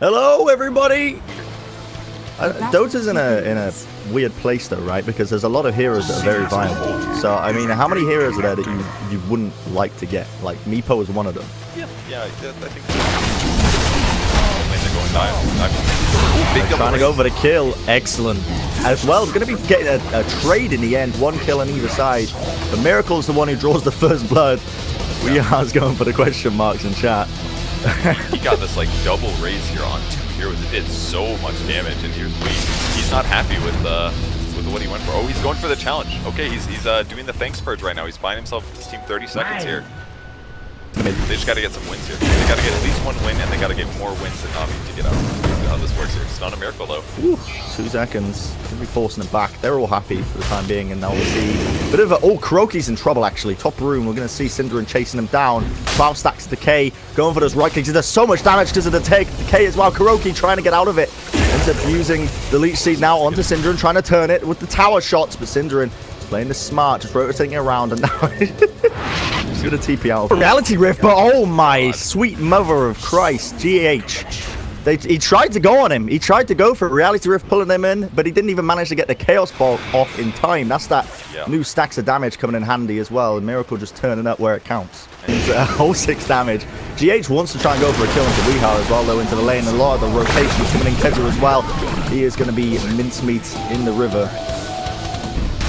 Hello, everybody! Dota's in a weird place, though, right? Because there's a lot of heroes that are very viable. So, I mean, how many heroes are there that you wouldn't like to get? Like, Meepo is one of them. Yeah, I think they're going dive. Trying to go for the kill. Excellent. As well, it's going to be getting a trade in the end. One kill on either side. But Miracle's the one who draws the first blood. We are going for the question marks in chat. He got this like double raise here on 2 heroes. It did so much damage, and here's Wee. He's not happy with what he went for. Oh, he's going for the challenge. Okay, he's doing the thanks purge right now. He's buying himself his team 30 seconds here. They just got to get some wins here. They got to get at least 1 win, and they got to get more wins than Navi to get out. See how this works here. It's not a miracle though. Ooh, 2 seconds. Gonna be forcing it back. They're all happy for the time being, and now we'll see a bit of a... Oh, Kuroki's in trouble actually. Top room. We're gonna see Synderen chasing him down. 12 stacks decay, going for those right clicks. There's so much damage because of the decay as well. Kuroki trying to get out of it. Ends up using the leech seed now onto Synderen, trying to turn it with the tower shots, but Synderen is playing this smart, just rotating it around, and now he's gonna TP out. Reality Rift, but oh my sweet mother of Christ, GH. He tried to go on him. He tried to go for Reality Rift, pulling him in, but he didn't even manage to get the Chaos Ball off in time. That's that new stacks of damage coming in handy as well. Miracle just turning up where it counts. It's a whole 6 damage. GH wants to try and go for a kill into Weehar as well, though, into the lane. A lot of the rotation coming in Kedra as well. He is going to be mincemeat in the river.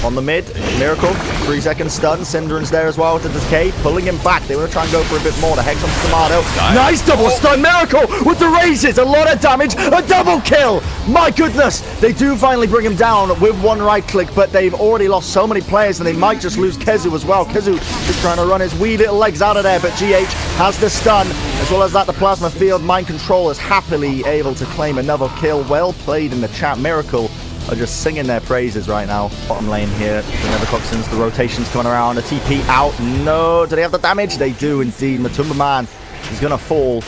On the mid, Miracle, 3 second stun. Synderen's there as well with the decay, pulling him back. They want to try and go for a bit more. The Hex on Tomato. Nice double stun, Miracle with the raises. A lot of damage, a double kill. My goodness, they do finally bring him down with 1 right click, but they've already lost so many players, and they might just lose Kezu as well. Kezu is trying to run his wee little legs out of there, but GH has the stun. As well as that, the Plasma Field Mind Control is happily able to claim another kill. Well played in the chat. Miracle are just singing their praises right now. Bottom lane here, the Nevercoxons, the rotations coming around, the TP out. No, do they have the damage? They do indeed. Matumba Man is going to fall.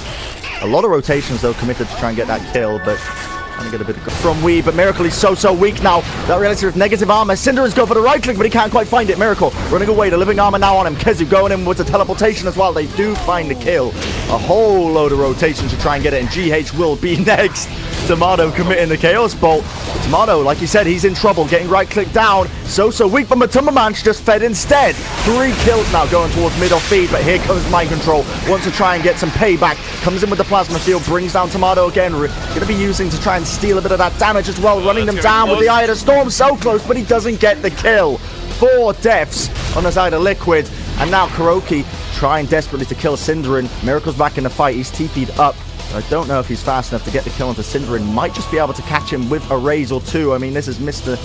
A lot of rotations, though, committed to try and get that kill, but trying to get a bit from Wee, but Miracle is so weak now. That Reality with negative armor. Synderen's go for the right click, but he can't quite find it. Miracle running away. The living armor now on him. Kezu going in with the teleportation as well. They do find the kill. A whole load of rotation to try and get it, and GH will be next. Tomato committing the Chaos Bolt. Tomato, like you said, he's in trouble, getting right click down. So weak, but Matumba Man's just fed instead. 3 kills now going towards mid off feed, but here comes Mind Control. Wants to try and get some payback. Comes in with the Plasma Field, brings down Tomato again. Going to be using to try and steal a bit of that damage as well. Running them down with the Eye of the Storm. So close, but he doesn't get the kill. 4 deaths on the side of Liquid. And now Kuroki trying desperately to kill Synderen. Miracle's back in the fight. He's TP'd up. I don't know if he's fast enough to get the kill onto Synderen. Might just be able to catch him with a raise or 2. I mean, this is Mr.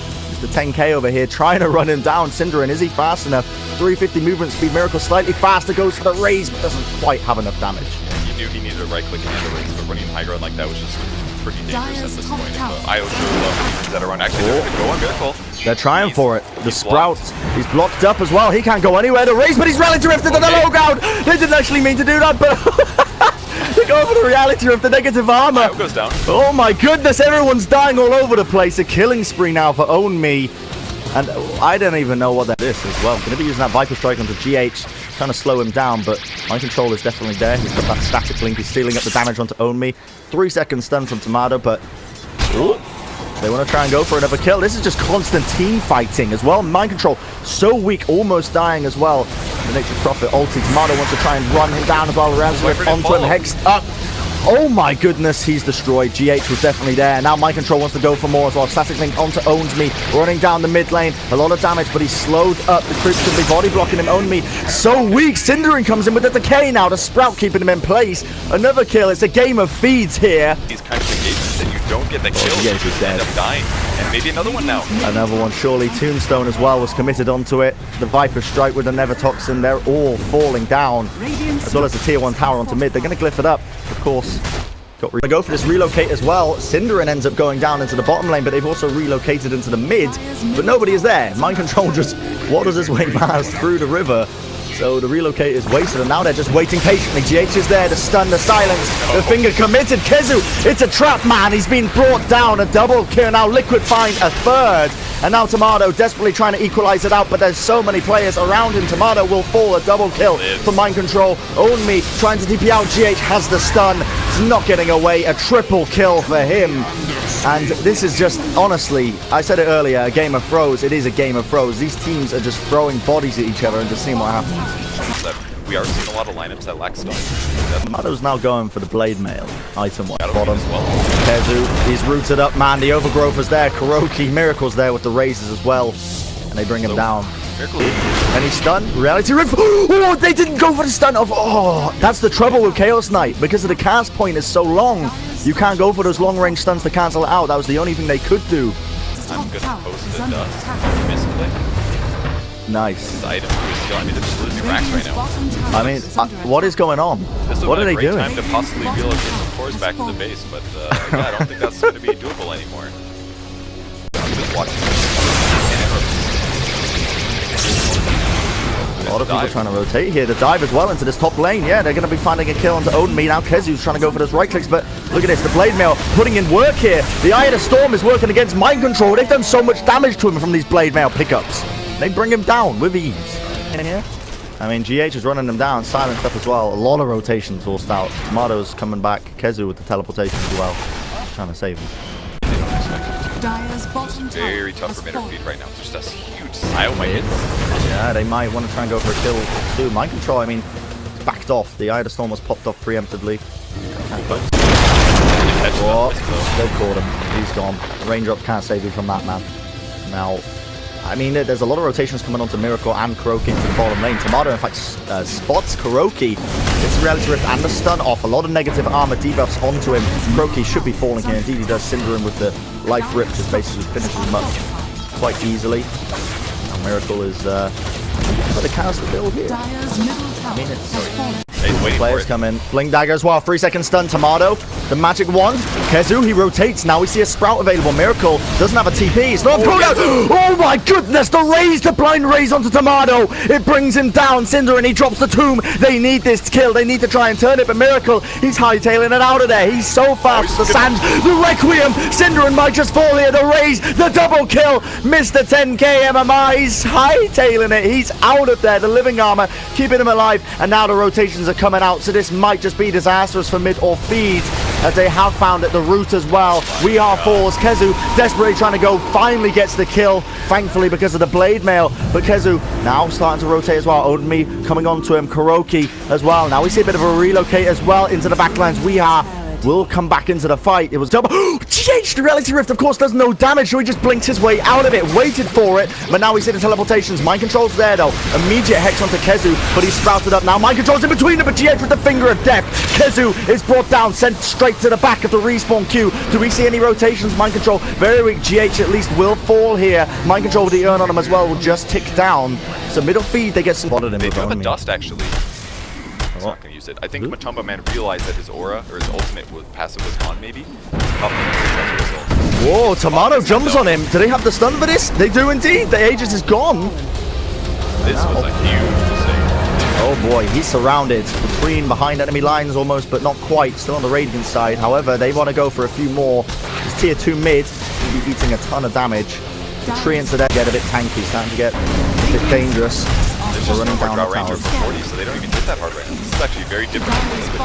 10k over here trying to run him down. Synderen, is he fast enough? 350 movement speed. Miracle slightly faster, goes for the raise, but doesn't quite have enough damage. He knew he needed a right click and a raise, but running high ground like that was just pretty dangerous at this point. I also love that around. Actually, they're going to go on Miracle. They're trying for it. The Sprout, he's blocked up as well. He can't go anywhere. The raise, but he's rallied drifted to the low ground. They didn't actually mean to do that, but... They go for the Reality of the negative armor. Goes down. Oh my goodness, everyone's dying all over the place. A killing spree now for Own Me. And I don't even know what that is as well. Going to be using that Viper Strike onto GH. Trying to slow him down, but Mind Control is definitely there. He's got that static link. He's stealing up the damage onto Own Me. 3 second stun from Tomato, but... Ooh. They want to try and go for another kill. This is just constant team fighting as well. Mind Control so weak, almost dying as well. The Nature's Prophet ulti. Tomato wants to try and run him down as well. Ramswift onto him, Hex up. Oh my goodness, he's destroyed. GH was definitely there. Now Mind Control wants to go for more as well. Static Link onto Owns Me, running down the mid lane. A lot of damage, but he's slowed up. The creeps can be body blocking him. Own Me so weak. Synderen comes in with the decay now. The Sprout keeping him in place. Another kill. It's a game of feeds here. These kinds of engagements and you don't get the kills, yeah, he's dead. End up dying. And maybe another one now. Another one, surely. Tombstone as well was committed onto it. The Viper Strike with the Nevertoxin. They're all falling down. As well as the tier 1 tower onto mid. They're going to glyph it up, of course. They go for this relocate as well. Synderen ends up going down into the bottom lane, but they've also relocated into the mid. But nobody is there. Mind Control just waters his way past through the river. So the relocate is wasted, and now they're just waiting patiently. GH is there to stun, the silence, the finger committed. Kezu, it's a trap, man. He's been brought down. A double kill. Now Liquid finds a 3rd. And now Tomato desperately trying to equalize it out, but there's so many players around him. Tomato will fall. A double kill for Mind Control. Own Me trying to DP out. GH has the stun. He's not getting away. A triple kill for him. And this is just, honestly, I said it earlier, a game of throws. It is a game of throws. These teams are just throwing bodies at each other and just seeing what happens. We are seeing a lot of lineups that lack stun. Mado's now going for the blade mail. Item 1. Bottom. Well. Kezu, he's rooted up, man. The overgrowth is there. Kuroki, Miracle's there with the raises as well. And they bring him down. Miracle. Any stun? Reality Rift. Oh, they didn't go for the stun of. Oh, that's the trouble with Chaos Knight. Because of the cast point is so long, you can't go for those long range stuns to cancel it out. That was the only thing they could do. I'm gonna post the dust. Misclick. Nice. This item is still, I mean, they're just losing racks right now. I mean, what is going on? What are they doing? This is a great time to possibly relocate some cores back to the base, but yeah, I don't think that's going to be doable anymore. I'm just watching. A lot of people trying to rotate here. The dive as well into this top lane. Yeah, they're going to be finding a kill onto Odin Me. Now Kezu's trying to go for those right clicks, but look at this. The Blade Mail putting in work here. The Eye of the Storm is working against Mind Control. They've done so much damage to him from these Blade Mail pickups. They bring him down with ease. I mean, GH is running them down. Silenced up as well. A lot of rotations forced out. Tomato's coming back. Kezu with the teleportation as well. Trying to save him. Very tough for mid feed right now. Just a huge style might hit. Yeah, they might want to try and go for a kill too. Mind Control, I mean, it's backed off. The Eye of the Storm was popped off preemptively. Oh, they've caught him. He's gone. Raindrops can't save you from that, man. Now, I mean, there's a lot of rotations coming onto Miracle and Kuroki into the bottom lane. Tomato, in fact, spots Kuroki. It's Reality Rift and the stun off. A lot of negative armor debuffs onto him. Kuroki should be falling here. Indeed, he does. Cinder him with the life rip, just basically finishes him up quite easily. Now Miracle is for the cast build here. I mean, it's players come in. Blink Dagger as well. 3-second stun. Tomato. The magic wand. Kezu, he rotates. Now we see a Sprout available. Miracle doesn't have a TP. It's not a pull out. Oh my goodness. The raise, the blind raise onto Tomato. It brings him down. Cinder, and he drops the tomb. They need this kill. They need to try and turn it. But Miracle, he's hightailing it out of there. He's so fast. The Sands, the Requiem. Cinder and might just fall here. The raise, the double kill. Mr. 10k MMR. He's hightailing it. He's out of there. The living armor keeping him alive. And now the rotations are coming out. So this might just be disastrous for mid or feed, as they have found at the root as well. We are fours. Kezu desperately trying to go, finally gets the kill, thankfully because of the blade mail. But Kezu now starting to rotate as well. Odin Me coming on to him. Kuroki as well. Now we see a bit of a relocate as well into the backlines. We are will come back into the fight. It was double. GH, the Reality Rift, of course, does no damage, so he just blinked his way out of it, waited for it, but now we see the teleportations. Mind Control's there, though. Immediate Hex onto Kezu, but he's sprouted up now. Mind Control's in between them, but GH with the finger of death. Kezu is brought down, sent straight to the back of the respawn queue. Do we see any rotations? Mind Control, very weak. GH at least will fall here. Mind Control with the urn on him as well will just tick down. So middle feed, they get spotted in. They do have a dust, actually. He's not going to use it. I think Matumba Man realized that his aura, or his ultimate passive was gone, maybe. Whoa, Tomato jumps on him. Do they have the stun for this? They do indeed. The Aegis is gone. This was a huge mistake. Oh boy, he's surrounded behind enemy lines almost, but not quite. Still on the Radiant side. However, they want to go for a few more. It's tier 2 mid. He'll be eating a ton of damage. The Treants are there, get a bit tanky, starting to get a bit dangerous. They're running down the Ranger for 40, so they don't even hit that hard right now. This is actually very different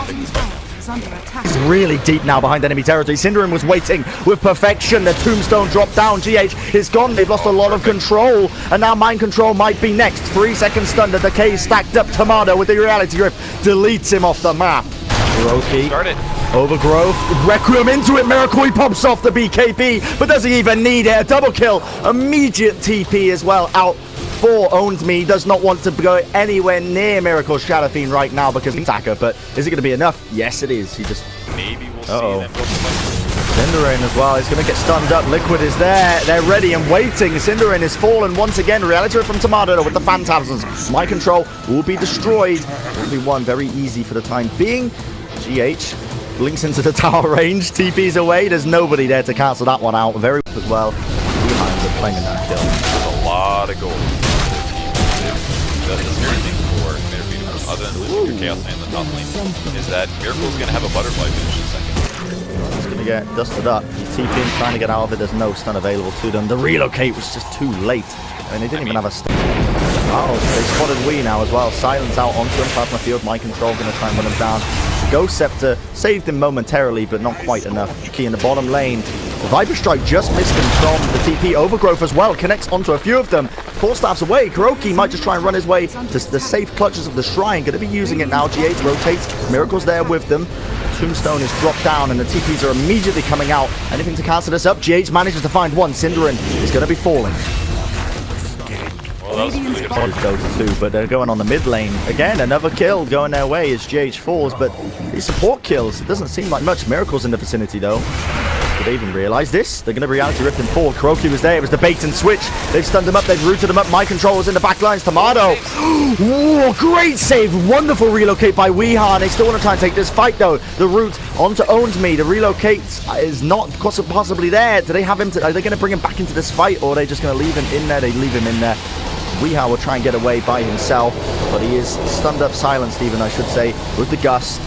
than this fight now. It's really deep now behind enemy territory. Cinderin was waiting with perfection. The tombstone dropped down. GH is gone. They've lost a lot of control, and now Mind Control might be next. 3-second stun. The decay stacked up. Tomato with the Reality Rift deletes him off the map. Kuroki. Overgrowth. Requiem into it. Miracle, he pops off the BKB, but doesn't even need it. A double kill. Immediate TP as well out. 4 owns me, does not want to go anywhere near Miracle Shadow Fiend right now because he's attacker, but is it going to be enough? Yes, it is. He just... Maybe we'll see them go Cinderin as well. He's going to get stunned up. Liquid is there. They're ready and waiting. Cinderin is fallen once again. Reality from Tomato with the Phantasms. Mind Control will be destroyed. Will be one very easy for the time being. GH blinks into the tower range. TP's away. There's nobody there to cancel that one out. Very as well. Behind the claiming that kill. There's a lot of gold. The scary thing for Miracle, other than losing your Chaos Knight in the top lane, is that Miracle's going to have a butterfly finish in a second. He's going to get dusted up. TPing, trying to get out of it. There's no stun available to them. The relocate was just too late. I mean, they didn't even have a stun. Oh, they spotted Wii now as well. Silence out onto him. Plasma Field, Mind Control, going to try and run him down. Ghost Scepter saved him momentarily, but not quite enough. Key in the bottom lane. The Viper Strike just missed him from the TP. Overgrowth as well, connects onto a few of them. 4 staffs away. Kuroki might just try and run his way to the safe clutches of the Shrine. Going to be using it now. GH rotates. Miracle's there with them. Tombstone is dropped down and the TPs are immediately coming out. Anything to cancel this up? GH manages to find one. Cinderin is going to be falling. Well, that was really good. Dota 2, but they're going on the mid lane. Again, another kill going their way as GH falls, but these support kills, it doesn't seem like much. Miracles in the vicinity though. Did they even realize this? They're going to reality rip him forward. Kuroki was there. It was the bait and switch. They've stunned him up. They've rooted him up. My controllers in the back lines. Tomato. Whoa, great save. Wonderful relocate by Weeha. They still want to try and take this fight though. The route onto Owns Me. The relocate is not possibly there. Do they have him? Are they going to bring him back into this fight, or are they just going to leave him in there? They leave him in there. Weeha will try and get away by himself, but he is stunned up, silenced even, I should say, with the gust.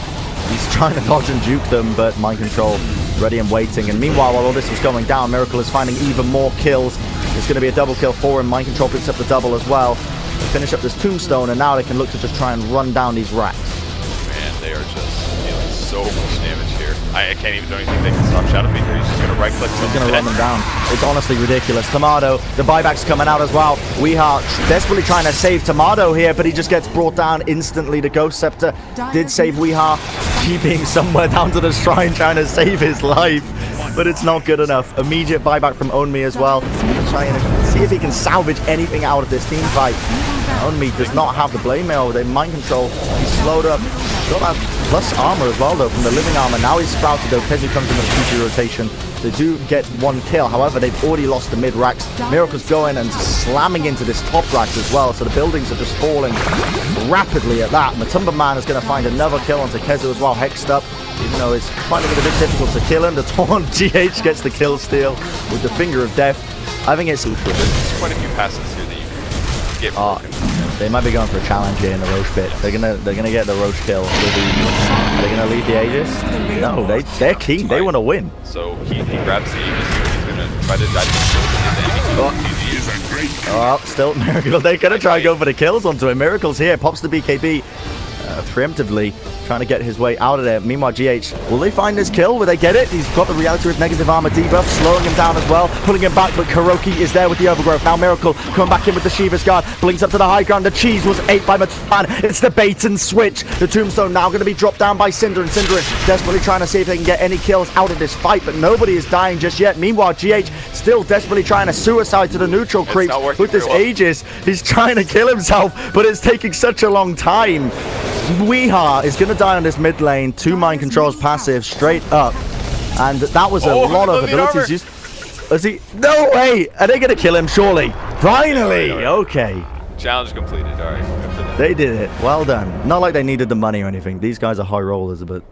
He's trying to dodge and juke them, but mind control ready and waiting. And meanwhile, while all this was going down, Miracle is finding even more kills. It's going to be a double kill for him. Mind control picks up the double as well. They finish up this Tombstone, and now they can look to just try and run down these racks. Man, they are just dealing so much damage here. I can't even do anything. They can stop Shadowbeaker. He's just going to right-click. He's going to run them down. It's honestly ridiculous. Tomato, the buyback's coming out as well. Weeha desperately trying to save Tomato here, but he just gets brought down instantly. The Ghost Scepter did save Weeha, keeping somewhere down to the Shrine, trying to save his life, but it's not good enough. Immediate buyback from Onmi as well. Trying to see if he can salvage anything out of this team fight. Onmi does not have the blade mail with a mind control. He's slowed up. Got that plus armor as well though from the living armor. Now he's sprouted though. Kezu comes in with a future rotation. They do get one kill. However, they've already lost the mid racks. Miracle's going and slamming into this top racks as well. So the buildings are just falling rapidly at that. Matumba Man is going to find another kill onto Kezu as well. Hexed up. Even though it's finding it a bit difficult to kill him. The taunt GH gets the kill steal with the finger of death. I think it's There's quite a few passes here that you can get broken. They might be going for a challenge here in the Roche pit. They're gonna get the Roche kill. They're gonna leave the Aegis. No, they're keen. They want to win. So he grabs the Aegis here. He's gonna try to dive into the enemy. Still Miracle. They're gonna try and go for the kills onto him. Miracle's here. Pops the BKB preemptively, trying to get his way out of there. Meanwhile, GH, will they find this kill? Will they get it? He's got the reality with negative armor debuff, slowing him down as well, pulling him back, but Kuroki is there with the overgrowth. Now Miracle coming back in with the Shiva's guard, blinks up to the high ground. The cheese was ate by Matan. It's the bait and switch. The Tombstone now going to be dropped down by Cinder, and Cinderin desperately trying to see if they can get any kills out of this fight, but nobody is dying just yet. Meanwhile, GH still desperately trying to suicide to the neutral creeps with this Aegis. He's trying to kill himself, but it's taking such a long time. Weeha is going to die on this mid lane. 2 mind controls passive straight up, and that was a lot of abilities used. Is he? No way! Are they going to kill him? Surely. Finally. Okay. Challenge completed. All right. They did it. Well done. Not like they needed the money or anything. These guys are high rollers, but.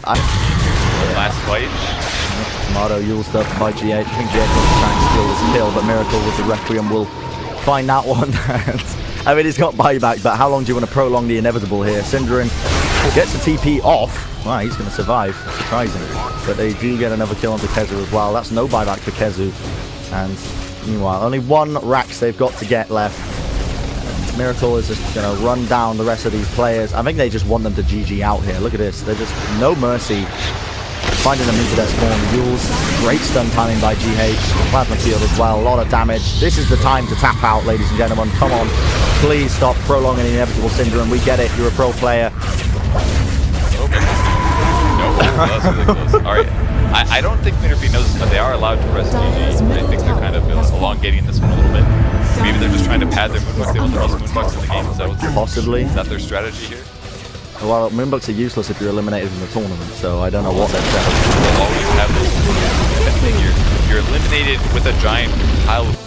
Last fight. Tomato Yule stuff by GH. I think GH will try and steal this kill, but Miracle with the Requiem will find that one. I mean, he's got buyback, but how long do you want to prolong the inevitable here? Cinderin gets the TP off. Wow, he's going to survive. Surprising. But they do get another kill onto Kezu as well. That's no buyback for Kezu. And meanwhile, only 1 Rax they've got to get left. And Miracle is just going to run down the rest of these players. I think they just want them to GG out here. Look at this. They're just no mercy. Finding them into their spawn. Yules, great stun timing by GH. Plasma field as well, a lot of damage. This is the time to tap out, ladies and gentlemen. Come on, please stop prolonging the inevitable Syndrome. We get it, you're a pro player. No, that's really close. Alright, I don't think Minerva knows this, but they are allowed to press GG. I think they're kind of elongating this one a little bit. Maybe they're just trying to pad their moonbucks. They want to press moonbucks in the game. Is that what's possibly? Is that their strategy here? Well, moonbucks are useless if you're eliminated from the tournament, so I don't know what they're strategy. They'll always have those. You're eliminated with a giant pile of